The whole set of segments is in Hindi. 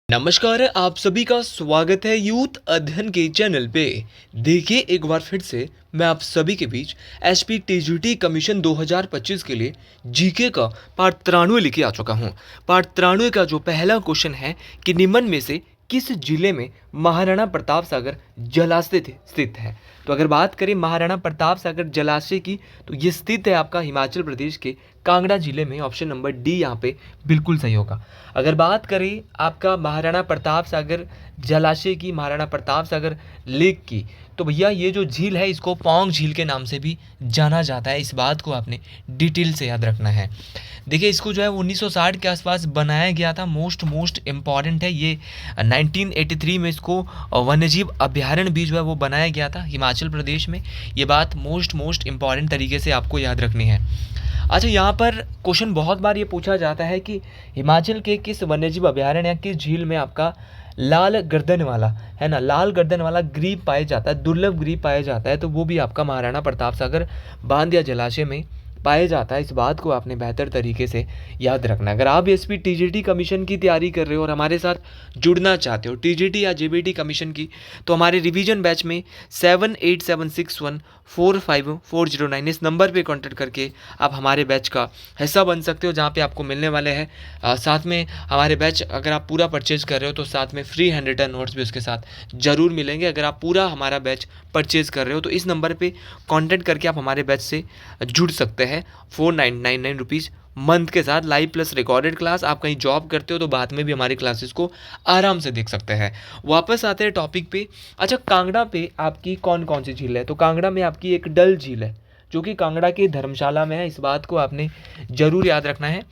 नमस्कार, आप सभी का स्वागत है यूथ अध्ययन के चैनल पे। देखिए एक बार फिर से मैं आप सभी के बीच एसपी टीजीटी कमीशन 2025 के लिए जीके का पार्ट 93 लेके आ चुका हूँ। पार्ट 93 का जो पहला क्वेश्चन है कि निम्न में से किस जिले में महाराणा प्रताप सागर जलाशय स्थित है। तो अगर बात करें महाराणा प्रताप सागर जलाशय की, तो ये स्थित है आपका हिमाचल प्रदेश के कांगड़ा जिले में। ऑप्शन नंबर डी यहाँ पे बिल्कुल सही होगा। अगर बात करें आपका महाराणा प्रताप सागर जलाशय की, महाराणा प्रताप सागर लेक की, तो भैया ये जो झील है इसको पौंग झील के नाम से भी जाना जाता है। इस बात को आपने डिटेल से याद रखना है। देखिए इसको जो है 1960 के आसपास बनाया गया था। मोस्ट इम्पॉर्टेंट है ये। 1983 में इसको वन्यजीव अभ्यारण्य भी जो है वो बनाया गया था हिमाचल प्रदेश में। ये बात मोस्ट इम्पॉर्टेंट तरीके से आपको याद रखनी है। अच्छा, यहाँ पर क्वेश्चन बहुत बार ये पूछा जाता है कि हिमाचल के किस वन्यजीव अभ्यारण्य या किस झील में आपका लाल गर्दन वाला, है ना, लाल गर्दन वाला ग्रीब पाया जाता है, दुर्लभ ग्रीब पाया जाता है। तो वो भी आपका महाराणा प्रताप सागर बांध या जलाशय में पाया जाता है। इस बात को आपने बेहतर तरीके से याद रखना है। अगर आप एसपी टीजीटी कमीशन की तैयारी कर रहे हो और हमारे साथ जुड़ना चाहते हो टीजीटी या जेबीटी कमीशन की, तो हमारे रिवीजन बैच में 7876145409 इस नंबर पे कांटेक्ट करके आप हमारे बैच का हिस्सा बन सकते हो, जहाँ पे आपको मिलने वाले हैं साथ में हमारे बैच। अगर आप पूरा परचेज कर रहे हो तो साथ में फ्री हैंड रिटन नोट्स भी उसके साथ ज़रूर मिलेंगे। अगर आप पूरा हमारा बैच परचेज कर रहे हो तो इस नंबर पे कांटेक्ट करके आप हमारे बैच से जुड़ सकते हैं 4999 रुपीज़ मंथ के साथ। Live plus recorded class. आप कहीं जॉब करते हो तो बाद में भी हमारी क्लासेस को आराम से देख सकते हैं। वापस आते हैं टॉपिक पे। अच्छा, कांगड़ा पे आपकी कौन कौन सी झील है। तो कांगड़ा में आपकी एक डल झील है जो कि कांगड़ा के धर्मशाला में है। इस बात को आपने ज़रूर याद रखना है।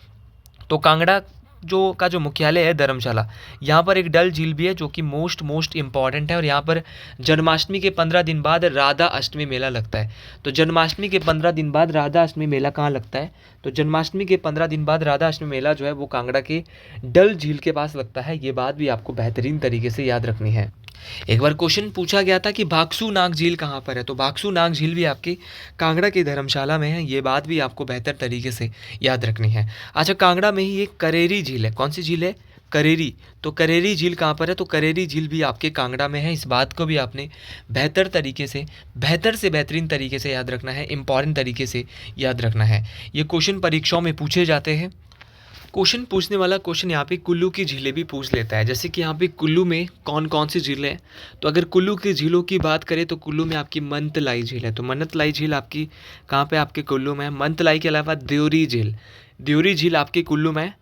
तो कांगड़ा जो मुख्यालय है धर्मशाला, यहाँ पर एक डल झील भी है जो कि मोस्ट इम्पॉर्टेंट है। और यहाँ पर जन्माष्टमी के 15 दिन बाद राधा अष्टमी मेला लगता है। तो जन्माष्टमी के 15 दिन बाद राधा अष्टमी मेला कहाँ लगता है। तो जन्माष्टमी के 15 दिन बाद राधा अष्टमी मेला जो है वो कांगड़ा के डल झील के पास लगता है। ये बात भी आपको बेहतरीन तरीके से याद रखनी है। एक बार क्वेश्चन पूछा गया था कि भागसू नाग झील कहाँ पर है। तो भागसू नाग झील भी आपके कांगड़ा के धर्मशाला में है। ये बात भी आपको बेहतर तरीके से याद रखनी है। अच्छा, कांगड़ा में ही एक करेरी झील है। कौन सी झील है? करेरी। तो करेरी झील कहाँ पर है? तो करेरी झील भी आपके कांगड़ा में है। इस बात को भी आपने बेहतर से बेहतरीन तरीके से याद रखना है, इंपॉर्टेंट तरीके से याद रखना है। ये क्वेश्चन परीक्षाओं में पूछे जाते हैं। क्वेश्चन पूछने वाला क्वेश्चन यहाँ पे कुल्लू की झीलें भी पूछ लेता है। जैसे कि यहाँ पे कुल्लू में कौन कौन सी झीलें हैं। तो अगर कुल्लू की झीलों की बात करें तो कुल्लू में आपकी मंतलाई झील है। तो मनतलाई झील आपकी कहाँ पे? आपके कुल्लू में है। मंतलाई के अलावा द्योरी झील आपके कुल्लू में है।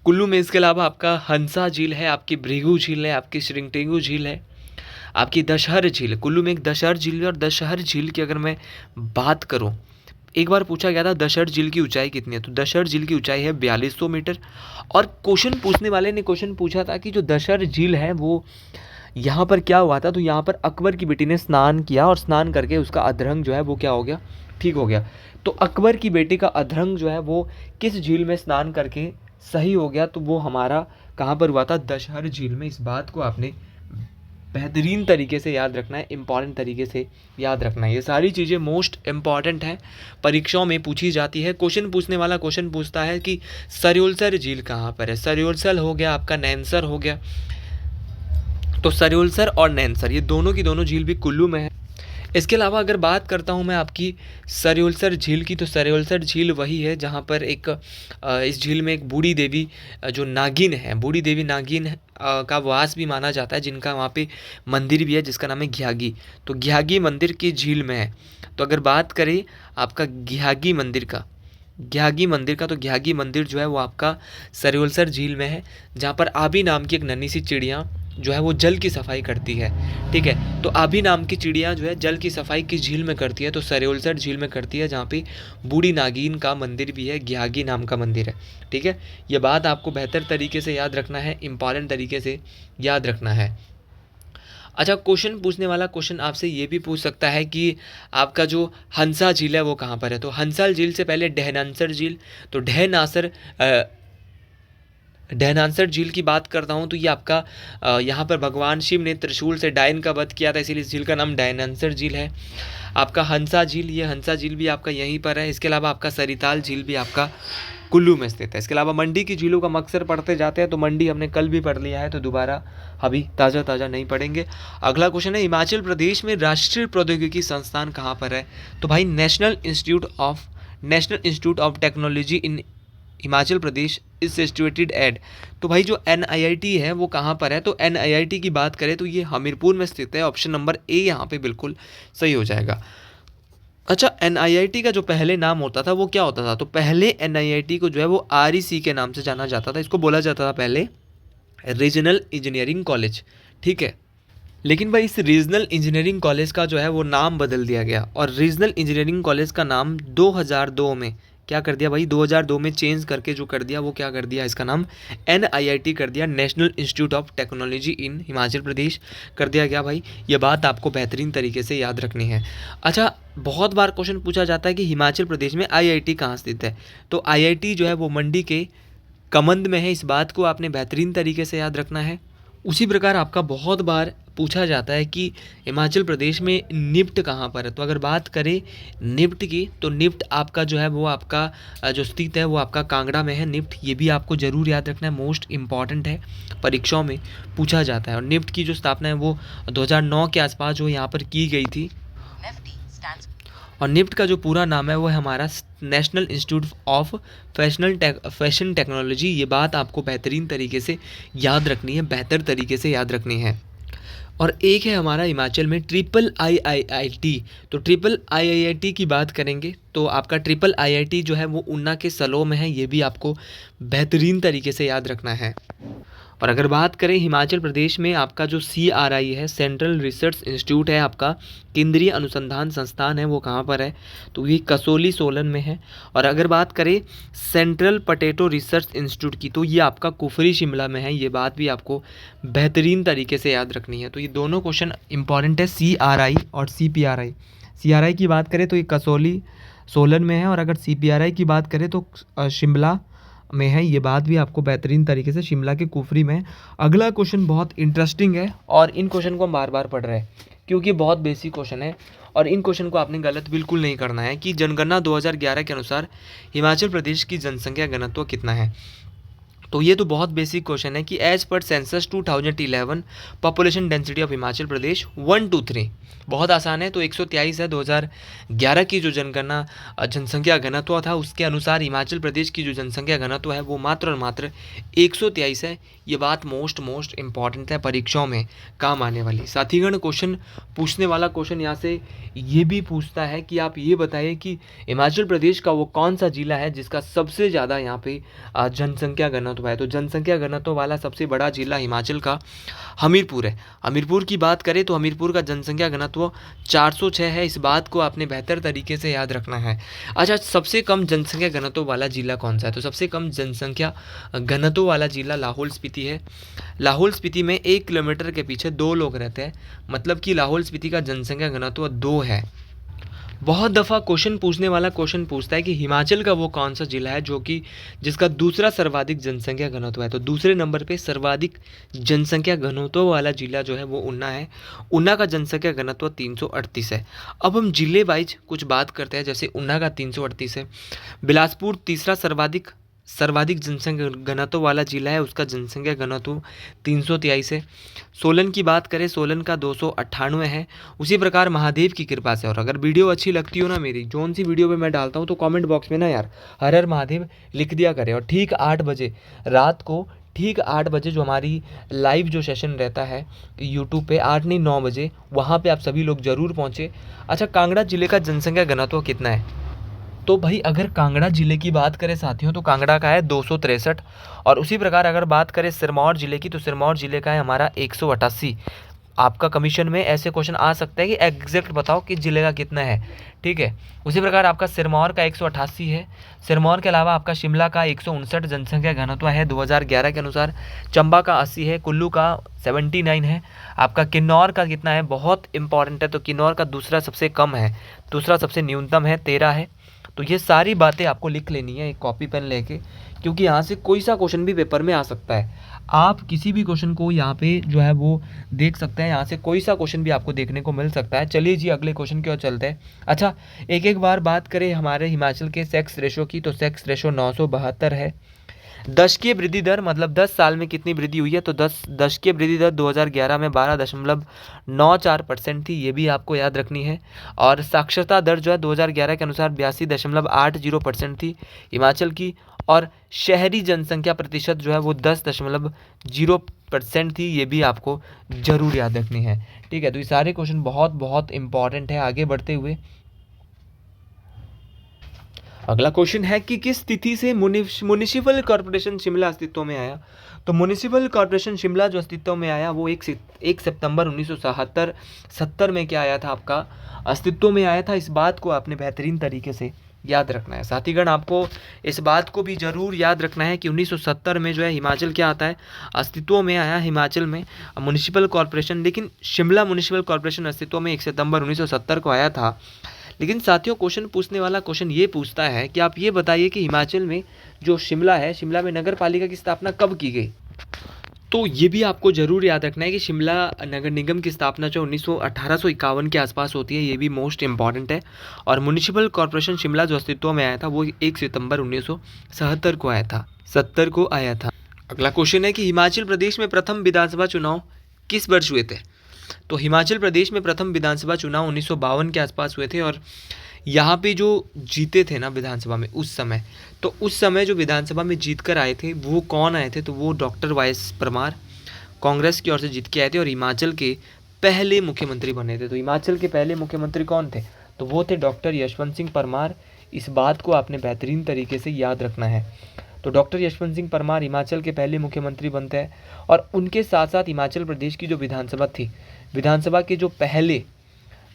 कुल्लू में इसके अलावा आपका हंसा झील है, आपकी भृगु झील है, आपकी श्रिंगटेंगू झील है, आपकी दशहर झील है। कुल्लू में एक दशहर झील है। और दशहर झील की अगर मैं बात करूँ, एक बार पूछा गया था दशहर झील की ऊंचाई कितनी है। तो दशहर झील की ऊंचाई है 4200 मीटर। और क्वेश्चन पूछने वाले ने क्वेश्चन पूछा था कि जो दशहर झील है वो यहाँ पर क्या हुआ था। तो यहाँ पर अकबर की बेटी ने स्नान किया और स्नान करके उसका अधरंग जो है वो क्या हो गया? ठीक हो गया। तो अकबर की बेटी का अधरंग जो है वो किस झील में स्नान करके सही हो गया? तो वो हमारा कहाँ पर हुआ था? दशहर झील में। इस बात को आपने बेहतरीन तरीके से याद रखना है, इंपॉर्टेंट तरीके से याद रखना है। ये सारी चीज़ें मोस्ट इम्पॉर्टेंट हैं, परीक्षाओं में पूछी जाती है। क्वेश्चन पूछने वाला क्वेश्चन पूछता है कि सरयोलसर झील कहाँ पर है। सरयोलसर हो गया आपका, नैनसर हो गया। तो सरयोलसर और नैनसर ये दोनों की दोनों झील भी कुल्लू में है। इसके अलावा अगर बात करता हूँ मैं आपकी सरयोलसर झील की, तो सरयोलसर झील वही है जहाँ पर एक इस झील में एक बूढ़ी देवी जो नागिन है, बूढ़ी देवी नागिन का वास भी माना जाता है, जिनका वहाँ पे मंदिर भी है जिसका नाम है घियागी। तो घियागी मंदिर की झील में है। तो अगर बात करें आपका घियागी मंदिर का, तो घियागी मंदिर जो है वो आपका सरयोलसर झील में है, जहाँ पर आबी नाम की एक नन्ही सी चिड़िया जो है वो जल की सफाई करती है। ठीक है, तो आबी नाम की चिड़िया जो है जल की सफाई किस झील में करती है? तो सरयोलसर झील में करती है, जहाँ पे बूढ़ी नागिन का मंदिर भी है, घियागी नाम का मंदिर है। ठीक है, ये बात आपको बेहतर तरीके से याद रखना है, इंपॉर्टेंट तरीके से याद रखना है। अच्छा, क्वेश्चन पूछने वाला क्वेश्चन आपसे ये भी पूछ सकता है कि आपका जो हंसा झील है वो कहाँ पर है। तो हंसा झील से पहले ढहनासर झील। तो ढहनासर झील की बात करता हूँ तो ये आपका यहाँ पर भगवान शिव ने त्रिशूल से डायन का वध किया था, इसीलिए इस झील का नाम ढहनासर झील है। आपका हंसा झील, ये हंसा झील भी आपका यहीं पर है। इसके अलावा आपका सरिताल झील भी आपका कुल्लू में स्थित है। इसके अलावा मंडी की झीलों का हम अक्सर पढ़ते जाते हैं, तो मंडी हमने कल भी पढ़ लिया है, तो दोबारा अभी ताज़ा ताज़ा नहीं पढ़ेंगे। अगला क्वेश्चन है, हिमाचल प्रदेश में राष्ट्रीय प्रौद्योगिकी संस्थान कहाँ पर है? तो भाई national institute of technology in Himachal Pradesh is situated at. तो भाई जो NIIT है वो कहाँ पर है? तो NIIT की बात करें तो ये हमीरपुर में स्थित है। ऑप्शन नंबर ए यहाँ पे बिल्कुल सही हो जाएगा। अच्छा, NIIT का जो पहले नाम होता था वो क्या होता था? तो पहले NIIT को जो है वो REC के नाम से जाना जाता था। इसको बोला जाता था पहले रीजनल इंजीनियरिंग कॉलेज, ठीक है। लेकिन भाई इस रीजनल इंजीनियरिंग कॉलेज का जो है वो नाम बदल दिया गया, और रीजनल इंजीनियरिंग कॉलेज का नाम 2002 में क्या कर दिया भाई? 2002 में चेंज करके जो कर दिया वो क्या कर दिया? इसका नाम NIIT कर दिया, national institute of technology in Himachal Pradesh कर दिया गया भाई। ये बात आपको बेहतरीन तरीके से याद रखनी है। अच्छा, बहुत बार क्वेश्चन पूछा जाता है कि हिमाचल प्रदेश में IIT कहाँ स्थित है? तो IIT जो है वो मंडी के कमंद में है। इस बात को आपने बेहतरीन तरीके से याद रखना है। उसी प्रकार आपका बहुत बार पूछा जाता है कि हिमाचल प्रदेश में निफ्ट कहाँ पर है? तो अगर बात करें निफ्ट की, तो निफ्ट आपका जो है वो आपका जो स्थित है वो आपका कांगड़ा में है निफ्ट। ये भी आपको ज़रूर याद रखना है, मोस्ट इम्पॉर्टेंट है, परीक्षाओं में पूछा जाता है। और निफ्ट की जो स्थापना है वो 2009 के आसपास जो यहाँ पर की गई थी। और निफ्ट का जो पूरा नाम है वो है हमारा national institute of fashion technology. ये बात आपको बेहतरीन तरीके से याद रखनी है, बेहतर तरीके से याद रखनी है। और एक है हमारा हिमाचल में IIIT। तो IIIT की बात करेंगे तो आपका IIIT जो है वो ऊना के सलोह में है। ये भी आपको बेहतरीन तरीके से याद रखना है। और अगर बात करें हिमाचल प्रदेश में आपका जो CRI है, सेंट्रल रिसर्च इंस्टीट्यूट है, आपका केंद्रीय अनुसंधान संस्थान है, वो कहाँ पर है? तो ये कसोली सोलन में है। और अगर बात करें सेंट्रल पोटैटो रिसर्च इंस्टीट्यूट की, तो ये आपका कुफरी शिमला में है। ये बात भी आपको बेहतरीन तरीके से याद रखनी है। तो ये दोनों क्वेश्चन इंपॉर्टेंट है, CRI और CPRI। CRI की बात करें तो ये कसोली सोलन में है, और अगर CPRI की बात करें तो शिमला में है। ये बात भी आपको बेहतरीन तरीके से, शिमला के कुफरी में। अगला क्वेश्चन बहुत इंटरेस्टिंग है, और इन क्वेश्चन को हम बार बार पढ़ रहे हैं क्योंकि बहुत बेसिक क्वेश्चन है, और इन क्वेश्चन को आपने गलत बिल्कुल नहीं करना है। कि जनगणना 2011 के अनुसार हिमाचल प्रदेश की जनसंख्या घनत्व कितना है? तो ये तो बहुत बेसिक क्वेश्चन है कि as per census 2011 population density of Himachal Pradesh 123। बहुत आसान है, तो 123 है। 2011 की जो जनगणना जनसंख्या घनत्व था उसके अनुसार हिमाचल प्रदेश की जो जनसंख्या घनत्व है वो मात्र और मात्र 123 है। ये बात मोस्ट इम्पॉर्टेंट है, परीक्षाओं में काम आने वाली। साथीगण, क्वेश्चन पूछने वाला क्वेश्चन यहाँ से ये भी पूछता है कि आप ये बताइए कि हिमाचल प्रदेश का वो कौन सा जिला है जिसका सबसे ज़्यादा यहाँ पे जनसंख्या घनत्व है? तो जनसंख्या घनत्व वाला सबसे बड़ा जिला हिमाचल का हमीरपुर है। हमीरपुर की बात करें तो हमीरपुर का जनसंख्या घनत्व 406 है। इस बात को आपने बेहतर तरीके से याद रखना है। अच्छा, सबसे कम जनसंख्या घनत्व वाला जिला कौन सा है? तो सबसे कम जनसंख्या घनत्व वाला जिला लाहौल स्पीति है। लाहौल स्पीति में 1 किलोमीटर के पीछे 2 लोग रहते हैं, मतलब कि लाहौल स्पीति का जनसंख्या घनत्व 2 है। बहुत दफ़ा क्वेश्चन पूछने वाला क्वेश्चन पूछता है कि हिमाचल का वो कौन सा जिला है जो कि जिसका दूसरा सर्वाधिक जनसंख्या घनत्व है? तो दूसरे नंबर पे सर्वाधिक जनसंख्या घनत्व वाला जिला जो है वो ऊना है। ऊना का जनसंख्या घनत्व 338 है। अब हम जिले वाइज कुछ बात करते हैं, जैसे ऊना का 338 है। बिलासपुर तीसरा सर्वाधिक जनसंख्या घनत्व वाला जिला है, उसका जनसंख्या घनत्व 323 है। सोलन की बात करें, सोलन का 298 है। उसी प्रकार महादेव की कृपा से, और अगर वीडियो अच्छी लगती हो ना मेरी, जौन सी वीडियो पे मैं डालता हूँ, तो कमेंट बॉक्स में ना यार हर हर महादेव लिख दिया करें। और ठीक 8 बजे रात को, ठीक 8 बजे जो हमारी लाइव जो सेशन रहता है यूट्यूब पे, 8 नहीं 9 बजे, वहाँ पे आप सभी लोग ज़रूर पहुँचे। अच्छा, कांगड़ा जिले का जनसंख्या घनत्व कितना है? तो भाई अगर कांगड़ा जिले की बात करें साथियों, तो कांगड़ा का है 263। और उसी प्रकार अगर बात करें सिरमौर जिले की, तो सिरमौर जिले का है हमारा 188। आपका कमीशन में ऐसे क्वेश्चन आ सकता है कि एग्जैक्ट बताओ कि जिले का कितना है, ठीक है। उसी प्रकार आपका सिरमौर का 188 है। सिरमौर के अलावा आपका शिमला का 159 जनसंख्या घनत्व है 2011 के अनुसार। चंबा का 80 है। कुल्लू का 79 है। आपका किन्नौर का कितना है? बहुत इंपॉर्टेंट है, तो किन्नौर का दूसरा सबसे कम है, दूसरा सबसे न्यूनतम है, 13 है। तो ये सारी बातें आपको लिख लेनी है एक कॉपी पेन लेके, क्योंकि यहाँ से कोई सा क्वेश्चन भी पेपर में आ सकता है। आप किसी भी क्वेश्चन को यहाँ पे जो है वो देख सकते हैं, यहाँ से कोई सा क्वेश्चन भी आपको देखने को मिल सकता है। चलिए जी अगले क्वेश्चन की ओर चलते हैं। अच्छा, एक एक बार बात करें हमारे हिमाचल के सेक्स रेशो की, तो सेक्स रेशो 972 है। दशकीय वृद्धि दर मतलब 10 साल में कितनी वृद्धि हुई है, तो दशकीय वृद्धि दर 2011 में 12.94% थी, ये भी आपको याद रखनी है। और साक्षरता दर जो है 2011 के अनुसार 82.80% थी हिमाचल की। और शहरी जनसंख्या प्रतिशत जो है वो 10.0% थी, ये भी आपको जरूर याद रखनी है। ठीक है, तो ये सारे क्वेश्चन बहुत बहुत इंपॉर्टेंट है। आगे बढ़ते हुए अगला क्वेश्चन है कि किस तिथि से म्युनिसिपल कॉर्पोरेशन शिमला अस्तित्व में आया। तो म्युनिसिपल कॉर्पोरेशन शिमला जो अस्तित्व में आया वो 1 सितंबर 1970 में क्या आया था, आपका अस्तित्व में आया था। इस बात को आपने बेहतरीन तरीके से याद रखना है। साथीगण आपको इस बात को भी ज़रूर याद रखना है कि 1970 में जो है हिमाचल क्या आता है, अस्तित्व में आया हिमाचल में म्युनिसिपल कॉर्पोरेशन। लेकिन शिमला म्युनिसिपल कॉर्पोरेशन अस्तित्व में 1 सितंबर 1970 को आया था। लेकिन साथियों क्वेश्चन पूछने वाला क्वेश्चन ये पूछता है कि आप ये बताइए कि हिमाचल में जो शिमला है, शिमला में नगर पालिका की स्थापना कब की गई। तो ये भी आपको ज़रूर याद रखना है कि शिमला नगर निगम की स्थापना जो 1851 के आसपास होती है, ये भी मोस्ट इंपॉर्टेंट है। और म्युनिसिपल कॉर्पोरेशन शिमला जो अस्तित्व में आया था वो 1 सितंबर 1970 को आया था, 70 को आया था। अगला क्वेश्चन है कि हिमाचल प्रदेश में प्रथम विधानसभा चुनाव किस वर्ष हुए थे। तो हिमाचल प्रदेश में प्रथम विधानसभा चुनाव 1952 के आसपास हुए थे। और यहाँ पे जो जीते थे ना विधानसभा में उस समय, तो उस समय जो विधानसभा में जीत कर आए थे वो कौन आए थे, तो वो डॉक्टर वाई.एस. परमार कांग्रेस की ओर से जीत के आए थे और हिमाचल के पहले मुख्यमंत्री बने थे। तो हिमाचल के पहले मुख्यमंत्री कौन थे, तो वो थे डॉक्टर यशवंत सिंह परमार। इस बात को आपने बेहतरीन तरीके से याद रखना है। तो डॉक्टर यशवंत सिंह परमार हिमाचल के पहले मुख्यमंत्री बनते हैं। और उनके साथ साथ हिमाचल प्रदेश की जो विधानसभा थी, विधानसभा के जो पहले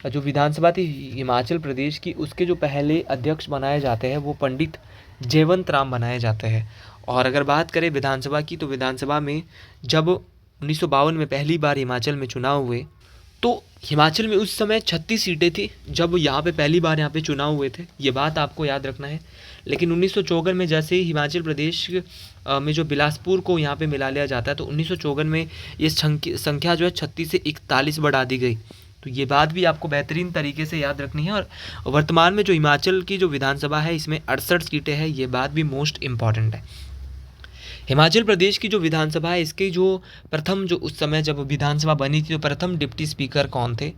जो विधानसभा थी हिमाचल प्रदेश की, उसके जो पहले अध्यक्ष बनाए जाते हैं वो पंडित जयवंत राम बनाए जाते हैं। और अगर बात करें विधानसभा की, तो विधानसभा में जब 1952 में पहली बार हिमाचल में चुनाव हुए, तो हिमाचल में उस समय 36 सीटें थी जब यहाँ पे पहली बार यहाँ पे चुनाव हुए थे, ये बात आपको याद रखना है। लेकिन 1954 में जैसे ही हिमाचल प्रदेश में जो बिलासपुर को यहाँ पे मिला लिया जाता है, तो 1954 में ये संख्या जो है 36 से 41 बढ़ा दी गई। तो ये बात भी आपको बेहतरीन तरीके से याद रखनी है। और वर्तमान में जो हिमाचल की जो विधानसभा है इसमें 68 सीटें हैं, ये बात भी मोस्ट इम्पॉर्टेंट है। हिमाचल प्रदेश की जो विधानसभा है इसके जो प्रथम जो उस समय जब विधानसभा बनी थी, तो प्रथम डिप्टी स्पीकर कौन थे,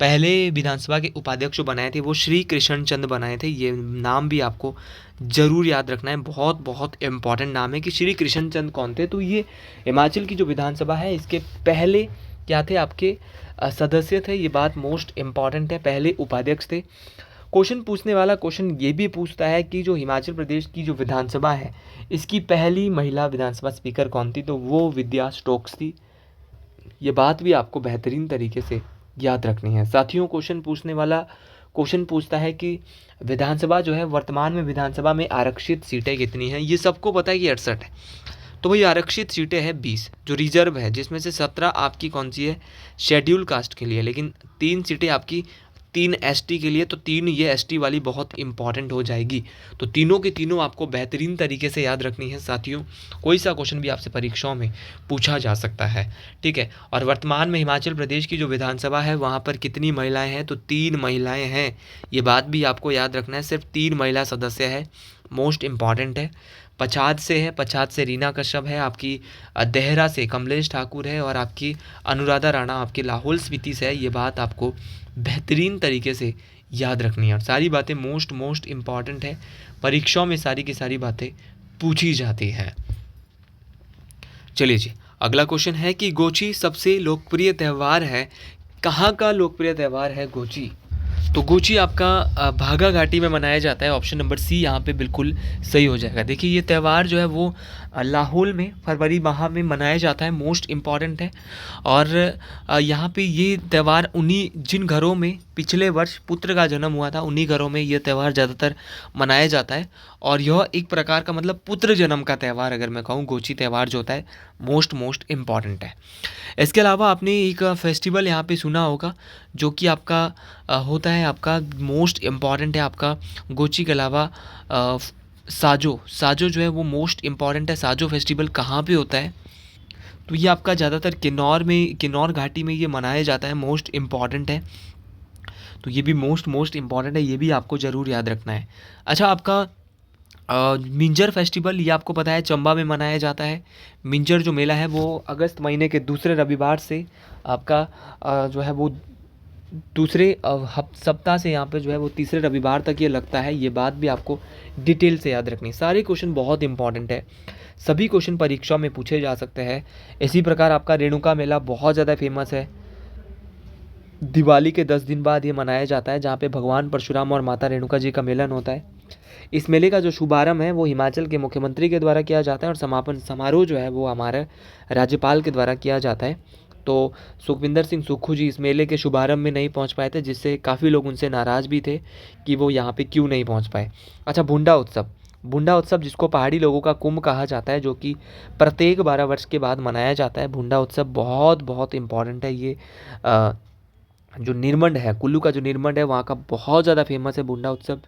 पहले विधानसभा के उपाध्यक्ष जो बनाए थे वो श्री कृष्ण चंद बनाए थे। ये नाम भी आपको ज़रूर याद रखना है, बहुत बहुत इम्पॉर्टेंट नाम है कि श्री कृष्ण चंद कौन थे। तो ये हिमाचल की जो विधानसभा है इसके पहले क्या थे, आपके सदस्य थे। ये बात मोस्ट इम्पॉर्टेंट है, पहले उपाध्यक्ष थे। क्वेश्चन पूछने वाला क्वेश्चन ये भी पूछता है कि जो हिमाचल प्रदेश की जो विधानसभा है इसकी पहली महिला विधानसभा स्पीकर कौन थी, तो वो विद्या स्टोक्स थी। ये बात भी आपको बेहतरीन तरीके से याद रखनी है। साथियों क्वेश्चन पूछने वाला क्वेश्चन पूछता है कि विधानसभा जो है वर्तमान में विधानसभा में आरक्षित सीटें कितनी हैं। ये सबको पता है कि 68 है, तो वही आरक्षित सीटें हैं 20, जो रिजर्व है जिसमें से 17 आपकी कौन सी है, शेड्यूल कास्ट के लिए। लेकिन 3 सीटें आपकी 3 एसटी के लिए, तो 3 ये एसटी वाली बहुत इंपॉर्टेंट हो जाएगी। तो तीनों के तीनों आपको बेहतरीन तरीके से याद रखनी है साथियों। कोई सा क्वेश्चन भी आपसे परीक्षाओं में पूछा जा सकता है, ठीक है। और वर्तमान में हिमाचल प्रदेश की जो विधानसभा है वहाँ पर कितनी महिलाएं हैं, तो 3 महिलाएं हैं। ये बात भी आपको याद रखना है, सिर्फ 3 महिला सदस्य है, मोस्ट इम्पॉर्टेंट है। पछाद से है, पछाद से रीना कश्यप है आपकी, देहरा से कमलेश ठाकुर है और आपकी अनुराधा राणा आपके लाहौल स्पीति से है। ये बात आपको बेहतरीन तरीके से याद रखनी है और सारी बातें मोस्ट इम्पॉर्टेंट है, परीक्षाओं में सारी की सारी बातें पूछी जाती हैं। चलिए जी अगला क्वेश्चन है कि गोची सबसे लोकप्रिय त्यौहार है, कहाँ का लोकप्रिय त्यौहार है गोची। तो गोची आपका भागा घाटी में मनाया जाता है। ऑप्शन नंबर सी यहाँ पे बिल्कुल सही हो जाएगा। देखिए ये त्यौहार जो है वो लाहौल में फरवरी माह में मनाया जाता है, मोस्ट इम्पॉर्टेंट है। और यहाँ पे ये त्यौहार उन्हीं जिन घरों में पिछले वर्ष पुत्र का जन्म हुआ था उन्हीं घरों में ये त्यौहार ज़्यादातर मनाया जाता है। और यह एक प्रकार का मतलब पुत्र जन्म का त्यौहार अगर मैं कहूँ, गोची त्यौहार जो होता है मोस्ट इम्पॉर्टेंट है। इसके अलावा आपने एक फेस्टिवल यहाँ पे सुना होगा जो कि आपका होता है, आपका मोस्ट इम्पॉर्टेंट है आपका गोची के अलावा साजो। साजो जो है वो मोस्ट इम्पॉर्टेंट है। साजो फेस्टिवल कहाँ पे होता है? तो ये आपका ज़्यादातर किन्नौर घाटी में ये मनाया जाता है, मोस्ट इम्पॉर्टेंट है। तो ये भी मोस्ट इम्पॉर्टेंट है, ये भी आपको ज़रूर याद रखना है। अच्छा, आपका मिंजर फेस्टिवल, ये आपको पता है चंबा में मनाया जाता है। मिंजर जो मेला है वो अगस्त महीने के दूसरे रविवार से आपका जो है वो दूसरे सप्ताह से यहाँ पे जो है वो तीसरे रविवार तक ये लगता है। ये बात भी आपको डिटेल से याद रखनी है। सारे क्वेश्चन बहुत इंपॉर्टेंट है, सभी क्वेश्चन परीक्षा में पूछे जा सकते हैं। इसी प्रकार आपका रेणुका मेला बहुत ज़्यादा फेमस है। दिवाली के 10 दिन बाद ये मनाया जाता है, जहाँ पे भगवान परशुराम और माता रेणुका जी का मिलन होता है। इस मेले का जो शुभारंभ है वो हिमाचल के मुख्यमंत्री के द्वारा किया जाता है और समापन समारोह जो है वो हमारे राज्यपाल के द्वारा किया जाता है। तो सुखविंदर सिंह सुक्खू जी इस मेले के शुभारंभ में नहीं पहुंच पाए थे, जिससे काफ़ी लोग उनसे नाराज़ भी थे कि वो यहाँ पे क्यों नहीं पहुंच पाए। अच्छा, भुंडा उत्सव जिसको पहाड़ी लोगों का कुंभ कहा जाता है, जो कि प्रत्येक 12 वर्ष के बाद मनाया जाता है। भुंडा उत्सव बहुत इंपॉर्टेंट है। ये जो निरमंड है, कुल्लू का जो निरमंड है वहाँ का बहुत ज़्यादा फेमस है भुंडा उत्सव।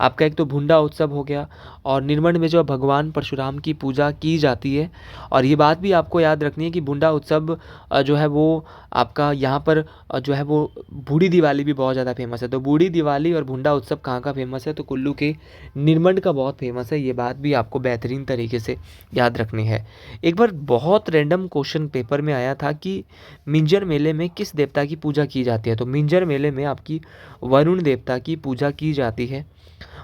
आपका एक तो भुंडा उत्सव हो गया, और निरमंड में जो भगवान परशुराम की पूजा की जाती है। और ये बात भी आपको याद रखनी है कि भुंडा उत्सव जो है वो आपका यहाँ पर जो है वो बूढ़ी दिवाली भी बहुत ज़्यादा फेमस है। तो बूढ़ी दिवाली और भुंडा उत्सव कहाँ का फेमस है? तो कुल्लू के निरमंड का बहुत फेमस है। ये बात भी आपको बेहतरीन तरीके से याद रखनी है। एक बार बहुत रैंडम क्वेश्चन पेपर में आया था कि मिंजर मेले में किस देवता की पूजा की जाती है? तो मिंजर मेले में आपकी वरुण देवता की पूजा की जाती है।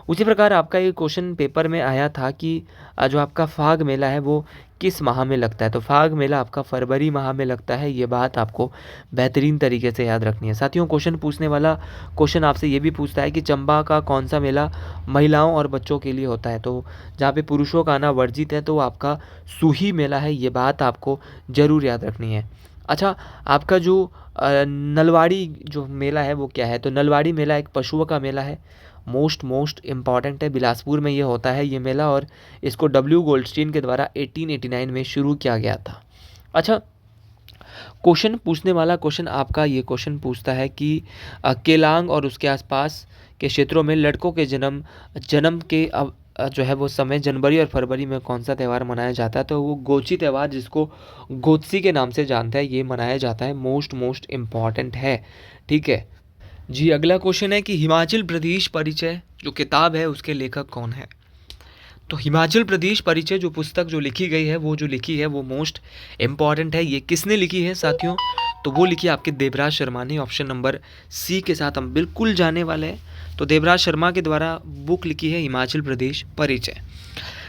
उसी प्रकार आपका ये क्वेश्चन पेपर में आया था कि जो आपका फाग मेला है वो किस माह में लगता है? तो फाग मेला आपका फरवरी माह में लगता है। ये बात आपको बेहतरीन तरीके से याद रखनी है। साथियों, क्वेश्चन पूछने वाला क्वेश्चन आपसे ये भी पूछता है कि चंबा का कौन सा मेला महिलाओं और बच्चों के लिए होता है? तो जहाँ पे पुरुषों का आना वर्जित है तो आपका सूही मेला है। ये बात आपको ज़रूर याद रखनी है। अच्छा, आपका जो नलवाड़ी जो मेला है वो क्या है? तो नलवाड़ी मेला एक पशुओं का मेला है, मोस्ट इम्पॉर्टेंट है। बिलासपुर में ये होता है ये मेला, और इसको डब्ल्यू गोल्डस्टीन के द्वारा 1889 में शुरू किया गया था। अच्छा, क्वेश्चन पूछने वाला क्वेश्चन आपका ये क्वेश्चन पूछता है कि केलांग और उसके आसपास के क्षेत्रों में लड़कों के जन्म के जो है वो समय जनवरी और फरवरी में कौन सा त्यौहार मनाया जाता है? तो वो गोची त्यौहार, जिसको गोत्सी के नाम से जानते हैं, ये मनाया जाता है। मोस्ट इम्पॉर्टेंट है। ठीक है जी। अगला क्वेश्चन है कि हिमाचल प्रदेश परिचय जो किताब है उसके लेखक कौन है? तो हिमाचल प्रदेश परिचय जो पुस्तक जो लिखी गई है, वो जो लिखी है वो मोस्ट इम्पॉर्टेंट है। ये किसने लिखी है साथियों? तो वो लिखी है आपके देवराज शर्मा ने। ऑप्शन नंबर सी के साथ हम बिल्कुल जाने वाले हैं। तो देवराज शर्मा के द्वारा बुक लिखी है हिमाचल प्रदेश परिचय।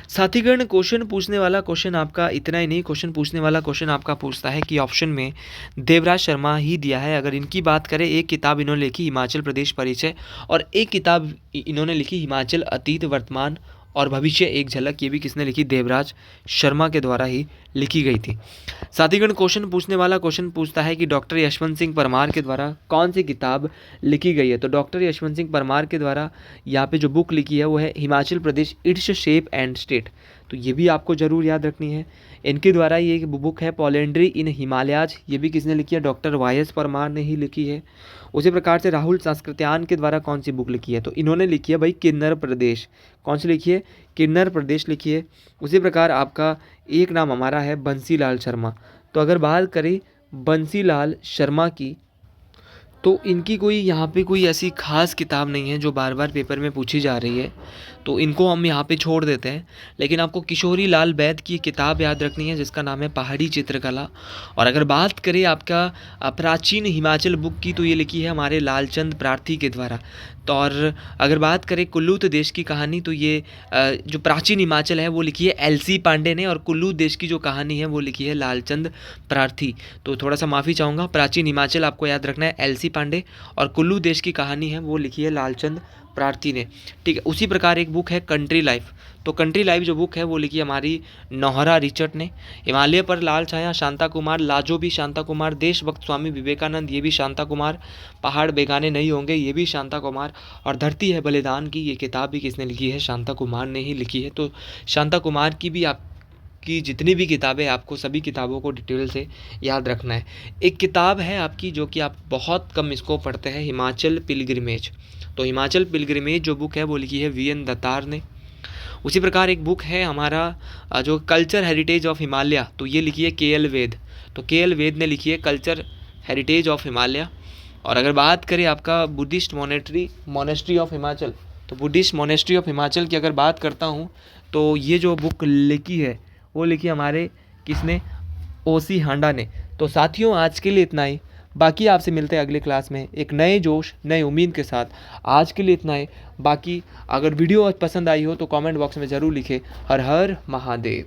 साथीगण, क्वेश्चन पूछने वाला क्वेश्चन आपका इतना ही नहीं, क्वेश्चन पूछने वाला क्वेश्चन आपका पूछता है कि ऑप्शन में देवराज शर्मा ही दिया है। अगर इनकी बात करें, एक किताब इन्होंने लिखी हिमाचल प्रदेश परिचय, और एक किताब इन्होंने लिखी हिमाचल अतीत वर्तमान और भविष्य एक झलक। ये भी किसने लिखी? देवराज शर्मा के द्वारा ही लिखी गई थी। साथीगण, क्वेश्चन पूछने वाला क्वेश्चन पूछता है कि डॉक्टर यशवंत सिंह परमार के द्वारा कौन सी किताब लिखी गई है? तो डॉक्टर यशवंत सिंह परमार के द्वारा यहाँ पे जो बुक लिखी है वो है Himachal Pradesh its shape and state. तो ये भी आपको ज़रूर याद रखनी है। इनके द्वारा ये बुक है पॉलेंड्री इन हिमालयाज। ये भी किसने लिखी है? डॉक्टर वाई.एस. परमार ने ही लिखी है। उसी प्रकार से राहुल सांस्कृत्यायन के द्वारा कौन सी बुक लिखी है? तो इन्होंने लिखी है भाई किन्नर प्रदेश। कौन सी लिखी है? किन्नर प्रदेश लिखी है। उसी प्रकार आपका एक नाम हमारा है बंसीलाल शर्मा। तो अगर बात करें बंसीलाल शर्मा की, तो इनकी कोई यहाँ पे कोई ऐसी खास किताब नहीं है जो बार बार पेपर में पूछी जा रही है, तो इनको हम यहाँ पे छोड़ देते हैं। लेकिन आपको किशोरी लाल बैद की किताब याद रखनी है जिसका नाम है पहाड़ी चित्रकला। और अगर बात करें आपका प्राचीन हिमाचल बुक की, तो ये लिखी है हमारे लालचंद प्रार्थी के द्वारा। तो और अगर बात करें कुल्लू देश की कहानी, तो ये जो प्राचीन हिमाचल है वो लिखी है एल.सी. पांडे ने, और कुल्लू देश की जो कहानी है वो लिखी है लालचंद प्रार्थी। तो थोड़ा सा माफ़ी चाहूँगा, प्राचीन हिमाचल आपको याद रखना है एल.सी. पांडे, और कुल्लू देश की कहानी है वो लिखी है लालचंद प्रार्थी ने, ठीक है। उसी प्रकार एक बुक है कंट्री लाइफ, तो कंट्री लाइफ जो बुक है वो लिखी हमारी नोहरा रिचर्ड ने। हिमालय पर लाल छाया शांता कुमार, लाजो भी शांता कुमार, देशभक्त स्वामी विवेकानंद ये भी शांता कुमार, पहाड़ बेगाने नहीं होंगे ये भी शांता कुमार, और धरती है बलिदान की ये किताब भी किसने लिखी है, शांता कुमार ने ही लिखी है। तो शांता कुमार की भी आपकी जितनी भी किताबें, आपको सभी किताबों को डिटेल से याद रखना है। एक किताब है आपकी जो कि आप बहुत कम इसको पढ़ते हैं, हिमाचल पिलग्रिमेज। तो हिमाचल पिलग्रिमेज जो बुक है वो लिखी है वी एन दत्तार ने। उसी प्रकार एक बुक है हमारा जो कल्चर हेरिटेज ऑफ हिमालय, तो ये लिखी है के एल वेद। तो के एल वेद ने लिखी है कल्चर हेरिटेज ऑफ हिमालय। और अगर बात करें आपका बुद्धिस्ट मोनेस्ट्री ऑफ हिमाचल, तो बुद्धिस्ट मोनेस्ट्री ऑफ हिमाचल की अगर बात करता हूँ तो ये जो बुक लिखी है वो लिखी हमारे किसने, ओसी हांडा ने। तो साथियों आज के लिए इतना ही, बाकी आपसे मिलते हैं अगले क्लास में एक नए जोश नए उम्मीद के साथ। आज के लिए इतना ही, बाकी अगर वीडियो पसंद आई हो तो कमेंट बॉक्स में ज़रूर लिखें। हर हर महादेव।